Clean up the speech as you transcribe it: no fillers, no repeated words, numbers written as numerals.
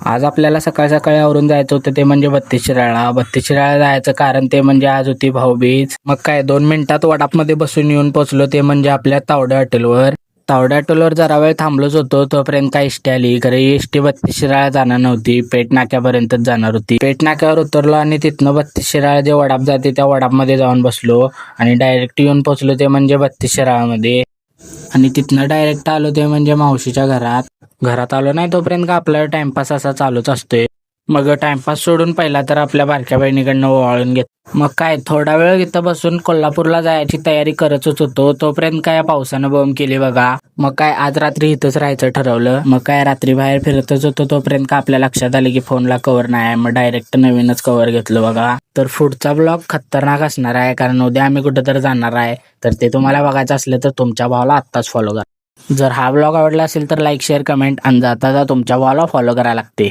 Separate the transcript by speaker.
Speaker 1: आज आपल्याला सकाळ सकाळी आवरून जायचं होतं ते म्हणजे बत्तीस शिराळा. बत्तीस शिराळा जायचं कारण ते म्हणजे आज होती भाऊबीज. मग काय 2 मिनिटात वडापमध्ये बसून येऊन पोचलो ते म्हणजे आपल्या तावडे हॉटेलवर. तावडे हॉटेलवर जरा वेळ थांबलोच होतो तोपर्यंत काय एसटी आली. खरं एसटी बत्तीस शिराळा जाणार नव्हती, पेट नाक्यापर्यंतच जाणार होती. पेट नाक्यावर उतरलो आणि तिथनं बत्तीस शिराळा जे वडाप जाते त्या वडापमध्ये जाऊन बसलो आणि डायरेक्ट येऊन पोचलो ते म्हणजे बत्तीस शिराळामध्ये. आणि तिथनं डायरेक्ट आलो ते म्हणजे मावशीच्या घरात आलो नाही तोपर्यंत का आपला टाइमपास असा चालूच असतोय. मग टाइमपास सोडून पहिला तर आपल्या बारक्या बहिणीकडनं ओवाळून घेत. मग काय थोडा वेळ इथं बसून कोल्हापूरला जायची तयारी करतच होतो तोपर्यंत काय पावसानं बॉम्ब केली बघा. मग काय आज रात्री इथंच राहायचं ठरवलं. मग काय रात्री बाहेर फिरतच होतो तोपर्यंत का आपल्या लक्षात आले की फोनला कव्हर नाही. मग डायरेक्ट नवीनच कव्हर घेतलं बघा. तर पुढचा ब्लॉग खतरनाक असणार आहे कारण उद्या आम्ही कुठं तर जाणार आहे. तर ते तुम्हाला बघायचं असलं तर तुमच्या भावाला आत्ताच फॉलो करा. जर हा ब्लॉग आवडला असेल तर लाईक शेअर कमेंट आणि जाता तुमच्या भावाला फॉलो करायला लागते.